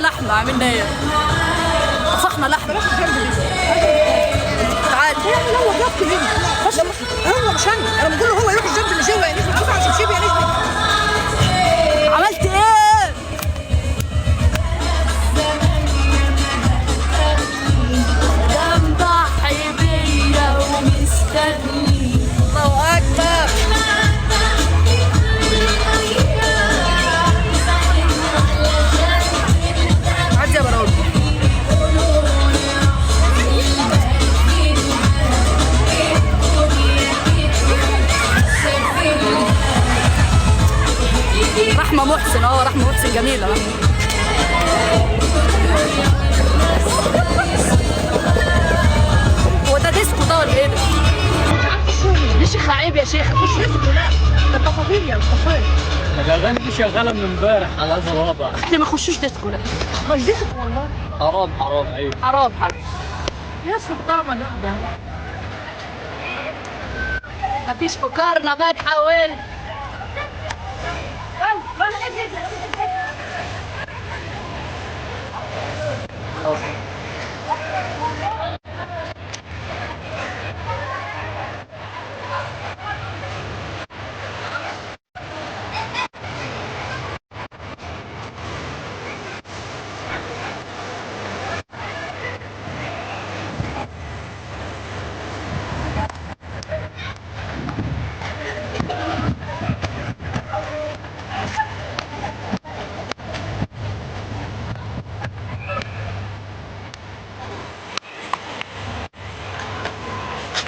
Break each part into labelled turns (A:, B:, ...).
A: لحمه، عملنا ايه؟ طفحنا لحمه. تعال
B: هو ضغط مني بس هو مش انا بقول له هو يروح الجنب اللي جوه، يعني تشوف عشان تشيب يعني.
A: عملت ايه؟ ضحي بيا ومستني.
B: الله اكبر. عدي يا براوي.
A: رحمة محسن، رحمة محسن جميلة. هو ده ديسكو ده ولا ايه ده؟ يا شيخ عيب يا شيخ، مش ديسكو لا، ده تفاصيل يا مصطفى.
C: الاغاني دي شغالة من امبارح على هذا الوضع.
A: احنا ما نخشوش ديسكو لا.
B: مش ديسكو والله.
C: حرام عيب.
A: حرام.
B: يا سلطانة لا.
A: مفيش فكرنا ما تحاول.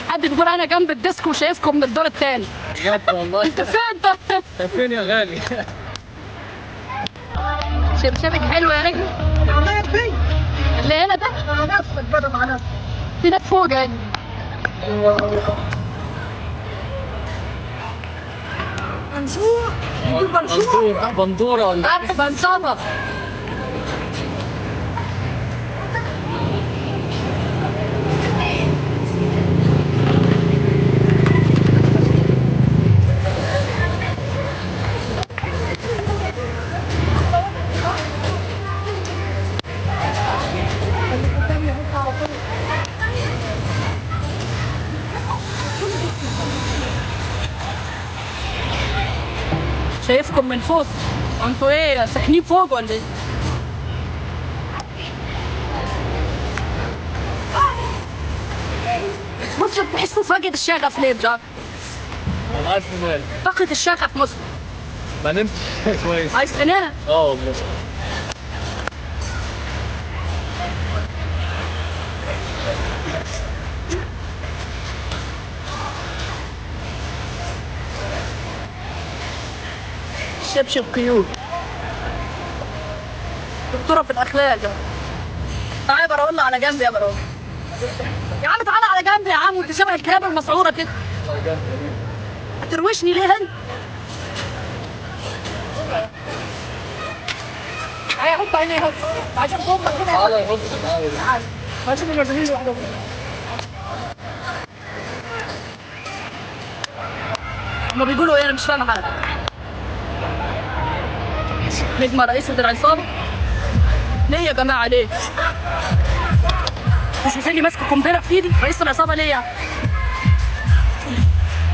A: حد بيقول انا جنب الديسكو وشايفكم من الدور الثاني.
C: بجد والله.
A: انت فين
C: انت فين يا غالي؟
A: شبشبك حلو يا رجل.
B: والله يا بي.
A: اللي هنا ده
B: نفسك بدل مع نفسك.
A: في ناس فوق يعني.
B: منصور. يقول منصور.
C: بندورة ولا
A: بنصابة. شايفكم من فوق. انتوا ايه ساكنين فوق ولا ايه؟ مسلم تحسوا فاقد الشغف ليه بجد؟
C: انا عارف مالي.
A: فقد الشغف مسلم.
C: ما نمتش كويس.
A: عايز تنام؟
C: والله.
A: شبشب قيود. دكتورة في الأخلاق. تعالى يا براوي على جنب يا براوي. يا عم تعالى على جنب يا عم، وانت شبه الكلاب المسعورة كده. هتروشني ليه هنا؟ تعالى حط عيني اهو عشان ضمك كده.
C: تعالى يا حب تعالى.
A: عشان المرزقين لوحدهم. هما بيقولوا ايه؟ انا مش فاهمة حاجة. نجمة رئيسة العصابة؟ ليه يا جماعة ليه؟ مش شايفيني ماسكة قنبلة في ايدي؟ رئيس العصابة ليه يعني؟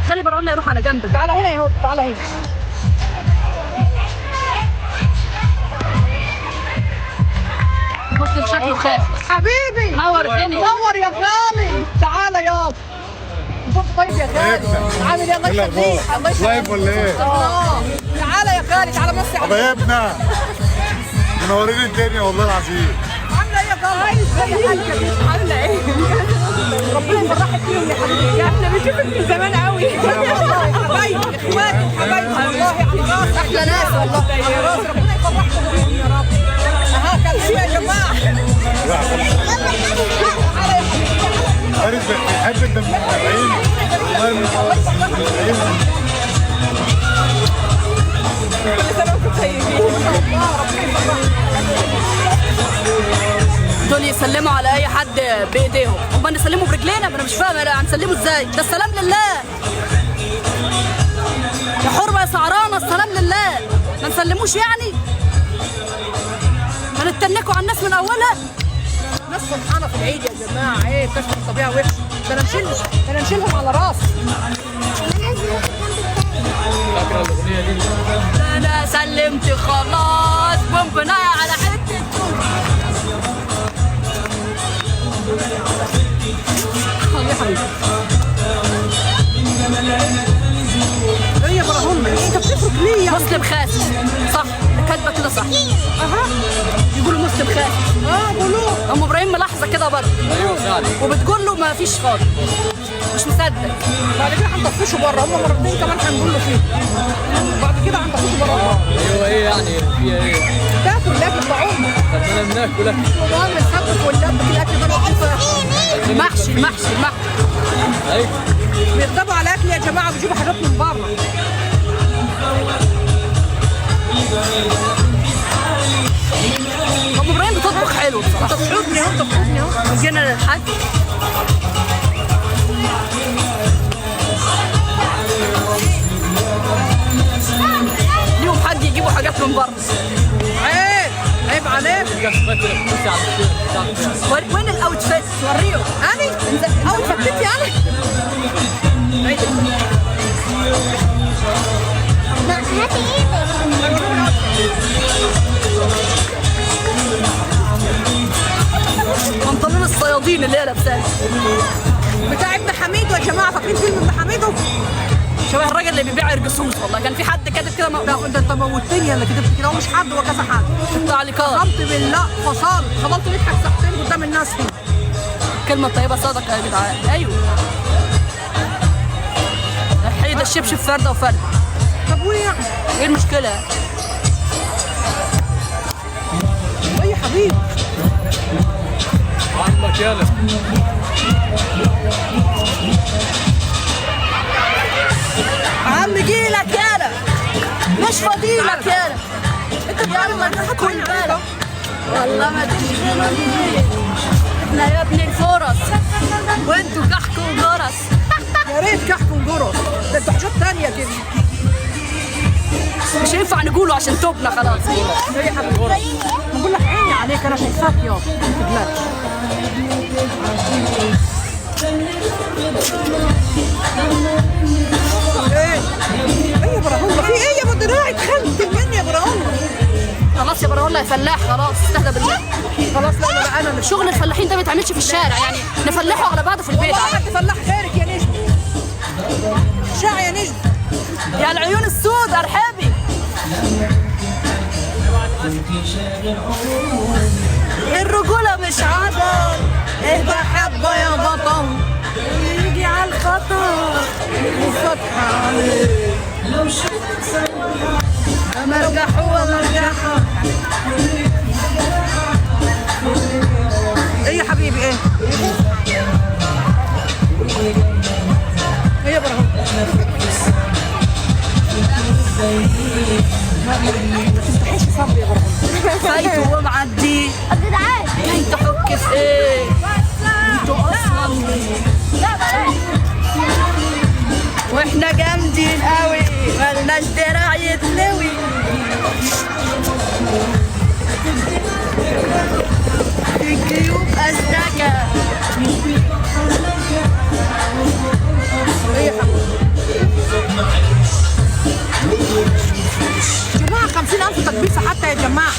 A: خلي براوي يروح على جنب.
B: تعالى هنا يا هو، تعالى هنا.
A: مسلم شكله خاف.
B: حبيبي.
A: نور الدنيا.
B: نور يا غالي. تعالى يابا. طيب يا غالي. عامل ايه؟ الله يخليك. الله يخليك.
D: لايف ولا ايه؟
B: تعالى يا غالي، تعالى مسي على
D: حبايبنا منورين الدنيا والله العظيم.
B: عامله ايه يا غالي؟ ازيك؟ عامله ايه؟ ربنا يفرحك فيهم يا حبيبي. احنا بنشوفك من زمان قوي. والله حبايبي اخواتي وحبايبي والله على راسي. احلى ناس والله على راسي. ربنا يفرحكم بيهم يا رب. كلموا يا جماعه.
D: فارس بيحب انت متابعين والله
B: كل سنه وانتم طيبين.
A: دول يسلموا على اي حد بايديهم، هما نسلموا برجلينا؟ انا مش فاهمه هنسلموا ازاي؟ ده السلام لله. يا حرمه يا سعرانه، السلام لله. ما نسلموش يعني؟ ما هنكوا على الناس من اولها.
B: ناس فرحانه في العيد يا جماعه، ايه كشف الطبيعه وحش. ده انا نشيلهم على راسي.
C: فاكره الاغنيه دي؟
A: انا سلمت خلاص بومبناية على حته
B: ايه يا براهون انت بتفرق ليه يا
A: مسلم خاسس. صح اللي كاتبه كده صح.
B: اها
A: يقولوا مسلم خاسس.
B: قولوه.
A: ام ابراهيم ملاحظه كده برضه
C: ايوه فعلا.
A: وبتقول له ما فيش فاضي. مش مصدق.
B: بعد كده هنطفشه بره، هم مرتين كمان هنقول له فيه. بعد كده هنطفشه بره.
C: ايوه ايه يعني فيها ايه؟
B: تاكل الاكل بتاعهم.
C: طب ما انا بناكل اكل.
B: والله بنحب ونلبك الاكل ده
A: محشي المحشي.
C: ايوه
B: بيغضبوا على الاكل يا جماعه، بيجيبوا حاجات من بره.
A: ام ابراهيم بتطبخ حلو بصراحه.
B: تفحطني اهو.
A: جينا للحاج. ليهم حد يجيبوا حاجات من بره.
B: عيب عليك.
A: وين الاوتفيت؟ وريهم.
B: انا اول فتتي انا.
A: بنطلون الصيادين اللي هي لابساه
B: بتاع ابن حميدو يا جماعه، فاكرين فيلم ابن حميدو؟
A: شبه الراجل اللي بيبيع رجسوس. والله كان في حد كاتب كده
B: لا انت موتني اللي كتبت كده، ومش حد وكذا حد.
A: في التعليقات.
B: قسمت بالله فضلت نضحك ساعتين قدام الناس هنا.
A: كلمة طيبة صدقة يا جدعان. ايوه حيد الشبشب فردة وفردة.
B: طب وايه يعني؟
A: ايه المشكلة؟
B: ايه يا حبيبي؟
C: عمك يالا.
A: عم جيلك يالا، مش فاضيلك يالا. انت يلا كل بالك. والله ما تشغلوني، احنا يا ابني الفرص وانتوا كحك وجرس.
B: يا ريت كحك وجرس، ده انتوا حاجات تانية كده.
A: مش هينفع نقوله عشان توبنا خلاص.
B: ايه يا حبيبي؟ بقول لك عيني عليك، انا شايفاك يابا ما تقلقش. ايه يا براهون؟ في ايه يا دراعي اتخنت مني يا براهون؟
A: خلاص يا براهون يا فلاح، خلاص استهدى بالله.
B: خلاص لا انا
A: شغل الفلاحين ده ما بيتعملش في الشارع، يعني نفلحوا على بعض في البيت.
B: والله حد فلاح غيرك يا نجم. شاع يا نجم.
A: يا العيون السود ارحبي. الرجولة مش عضل، ايه بحبه يا بطل يجي على الخطر وفتحة عليه مرجحه ومرجحه.
B: ايه يا حبيبي؟ ايه يا براهون؟ ما تفتحيش صبري يا براهون.
A: فايته ومعدي
E: يا جدعان
A: جاي تحك في ايه؟ انتوا اصلا واحنا جامدين قوي مالناش دراع يتلوي. الجيوب أزرقة.
B: ايه يا حبيبي؟ يا جماعه 50,000 تكبيسه حتى يا جماعه.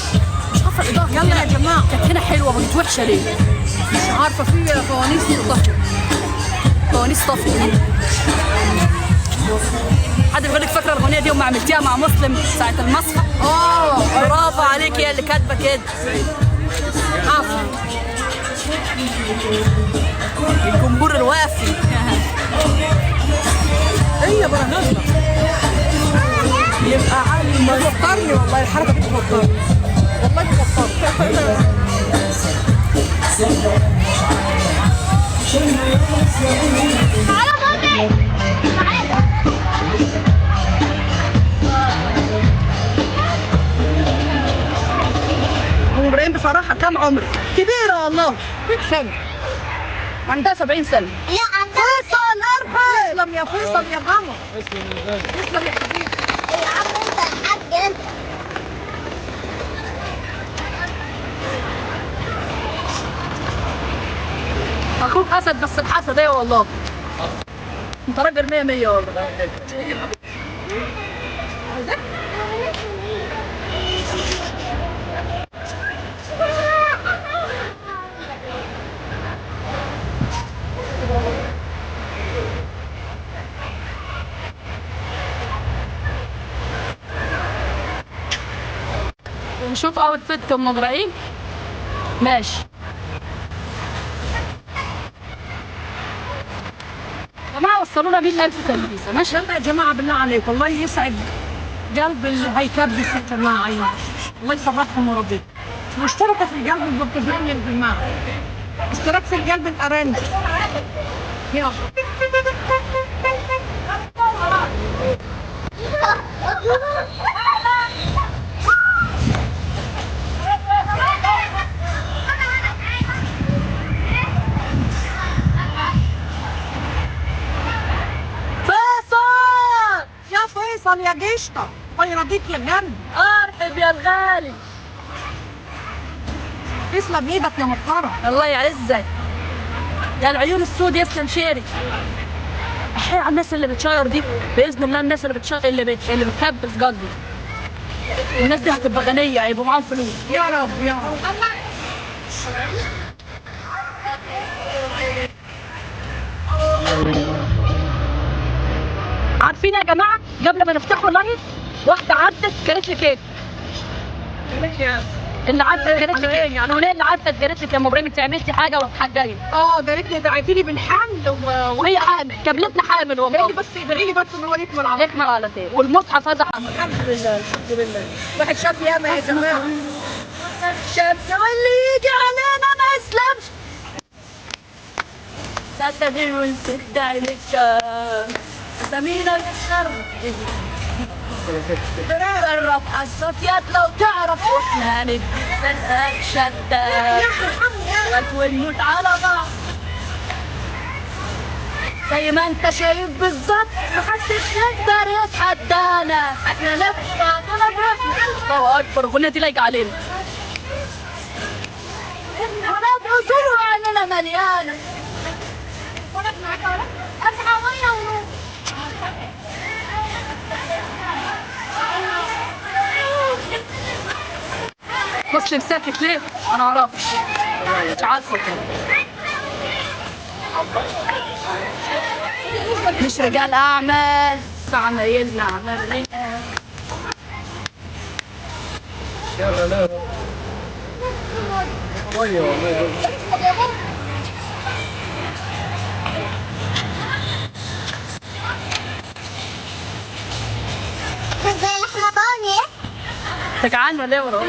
A: مش عارفه الاضاءه
B: يلا يا جماعه.
A: كانت هنا حلوه بقت وحشه ليه؟
B: مش عارفه في فوانيس طفل.
A: فوانيس طفل. حد بيقول لك فاكره الاغنيه دي وما عملتيها مع مسلم ساعه المسرح؟ برافو عليك يا اللي كاتبه كده. عفوا الجمهور الوافي.
B: ايه يا براهون؟
A: يبقى علي
B: بتوترني والله، الحركه دي بتوترني والله بتوترني.
E: تعالى بابي تعالى.
A: ام ابراهيم بصراحه كم عمر؟ كبيره والله. سنه عندها 70 سنه.
E: لا عندها
B: فيصل ارحب. تسلم يا فيصل يا ماما. تسلم يا حبيبي.
E: يا عم انت الحاج انت.
A: حسد بس الحسد ايه والله. انت راجل 100 100 والله. نشوف اوتفيت ام ابراهيم. ماشي يا جماعه، وصلوا لنا 100,000 تلبيسه. ماشي يلا يا جماعه بالله عليكم، الله يسعد قلب اللي هيكبس يا جماعه. الله يفرحهم وربيكم. مشتركه في القلب البرتقالي يا جماعه، اشتراك في القلب الارنج. يلا فيصل يا قشطة، الله يرضيك يا جنب. ارحب يا الغالي. تسلم ايدك يا محترم. الله يعزك يا العيون السود يا استنشيري. احيي على الناس اللي بتشاير دي باذن الله، الناس اللي بتشاير اللي بتكبس قلبي. الناس دي هتبقى غنية، هيبقوا معاهم فلوس يا رب يا رب. عارفين يا جماعه قبل ما نفتحوا لايف، واحده عدت كانت لي كيك. اللي عدت كانت لي كيك يعني، وليه اللي عدت قالت لك يا ام ابراهيم انت عملتي حاجه وتحججي؟ قالت لي دعيتي لي بالحمل وهي حامل، كملتنا حامل والله. قالت لي بس ادعي لي بس ان هو يكمل على خير، والمصحف هذا الحمد لله الحمد لله. واحد شاب ياما يا جماعه، شاب واللي يجي علينا ما يسلمش. صدقني وانت تدعي للشام سمينة الشر جرب حصتيات لو تعرف واحنا نديك شداد ونموت على بعض زي ما انت شايف بالظبط، محدش يقدر يتحدانا، احنا نفس بعضنا بنفس. الله اكبر، الاغنية دي لايقة علينا. ونبقى طول عننا مليانة مسلم ساكت ليه؟ انا اعرفش، مش عارفه مش رجال اعمال، عمايلنا عمال
C: يلا لا
A: تجعان ولا ايه ورا؟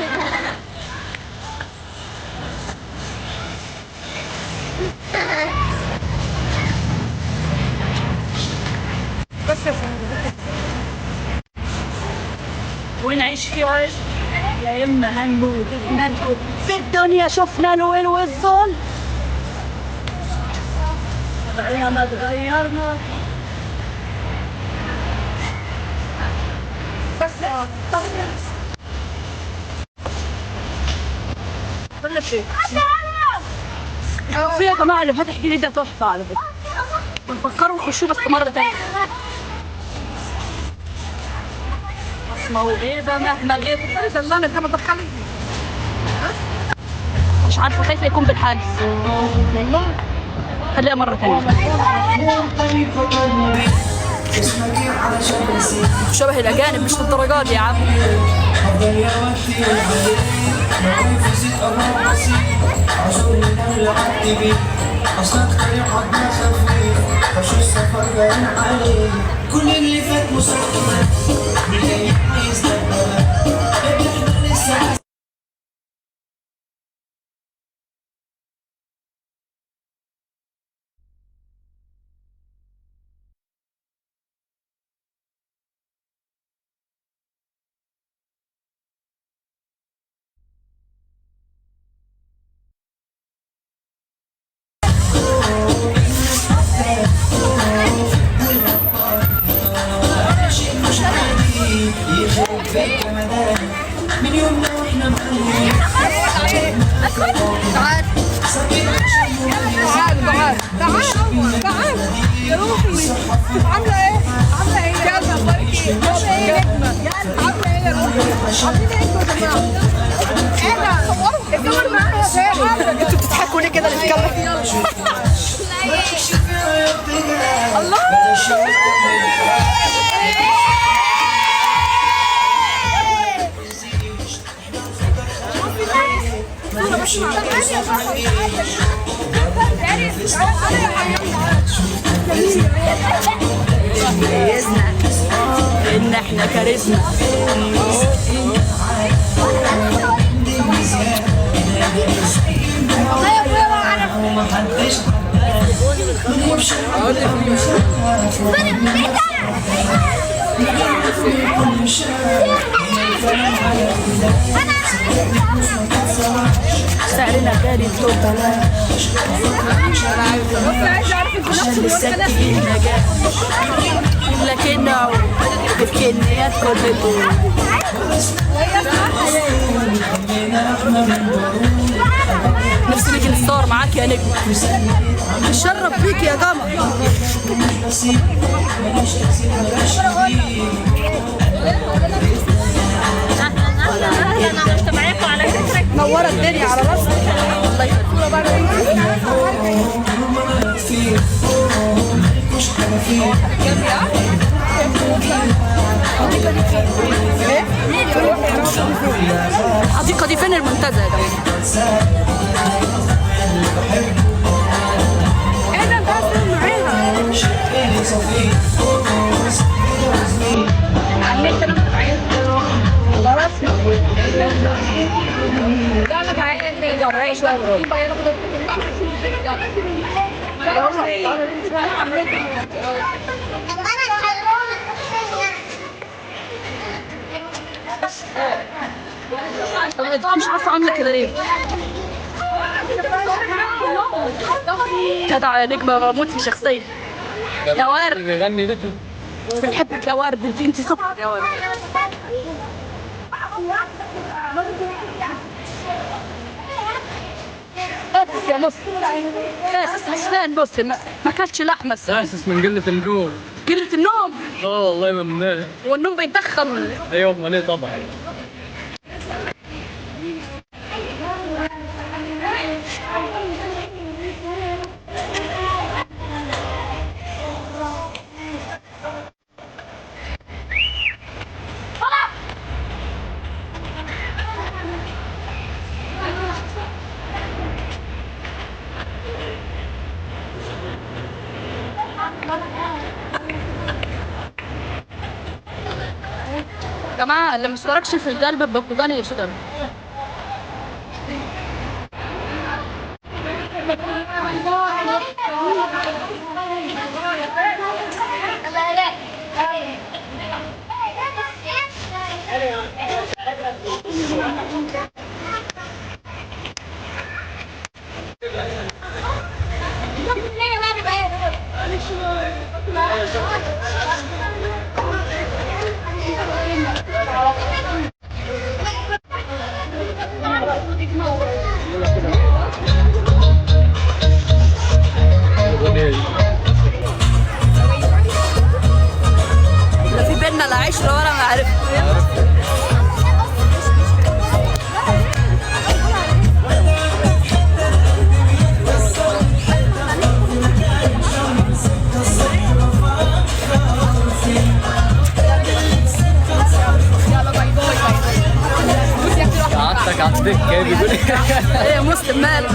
A: بس ونعيش فيها يا اما هنموت ننقل في الدنيا، شفنا الويل والظل ما تغيرنا. بس كل شيء في يا جماعه اللي فاتح جديد ده تحفه على فكره، بنفكروا نخشوه بس مره تانيه. موهبه مهما غبت زمان انت ما تدخلني، مش عارفه كيف يكون بالحاجز والله. خليها مره تانيه. شبه الاجانب مش للدرجات يا عم.
F: كل اللي فات مسكر باللي عايز لسه من يومنا واحنا معلمين
B: تعال يا روحي. عامله ايه؟ عامله ايه؟ يلا اخبارك ايه؟ عامله ايه يا نجمه؟ عامله ايه يا روحي؟ عاملين ايه انتوا يا جماعه؟ ايه ده؟ صوروا الصور معايا يا فارس. انتوا بتضحكوا ليه كده للكاميرا؟ الله
A: ان احنا كارثنا. سعرنا غالي توتال. لكنه بالكميات كله نفسي نيجي نصور معاك يا نجم.
B: نشرب فيك يا قمر. نورت الدنيا على راسك. الله
A: الحديقة دي فين المنتزه يا جماعة؟
B: انا بس معاها. علمت انا متعين. خلاص. لا لا تعالى جرعي شويه.
A: مش عارفة عاملة كده ليه؟ جدع نجمة بموت في شخصية. يا ورد
C: بيغني ده
A: بنحبك يا ورد. انت صفر يا ورد. بس يا نص بس حسان بص ما اكلش لحمة.
C: حاسس من قلة النوم.
A: قلة النوم
C: والله ما بنام.
A: والنوم بيتدخل.
C: ايوه امال ايه طبعا.
A: يا جماعة اللي مشتركش في القلب بفقدان يشتغل. لا في بينا لا عشرة ولا معرفة.
C: قعدتك على الدكة بيقول
A: ايه يا مسلم مالك؟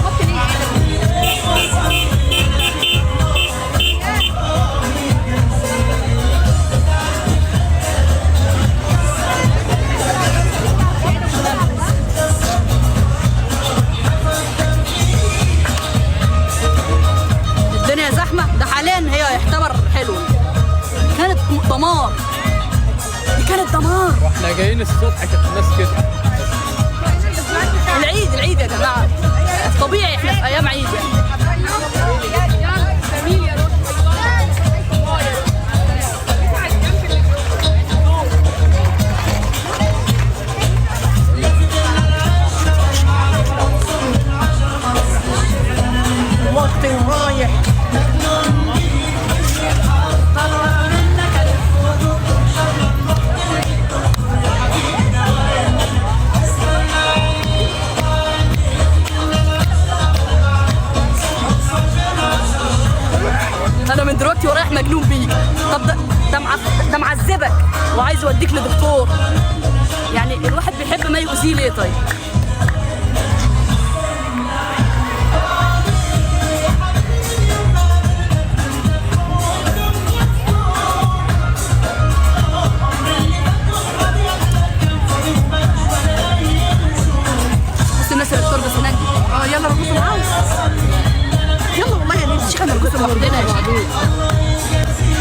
B: ممكن نار.
C: واحنا جايين الصبح كانت الناس كده.
B: العيد يا جماعه، طبيعي احنا في ايام عيد يعني. وقت رايح. انا من دلوقتي ورايح مجنون بيك. طب ده معذبك وعايز يوديك لدكتور. يعني الواحد بيحب ما يؤذيه ليه طيب؟ بص الناس اللي بترقص هناك دي. يلا رقصوا معاهم. يلا والله يا نيل، شيخة نرقصوا لوحدنا يا شيخ.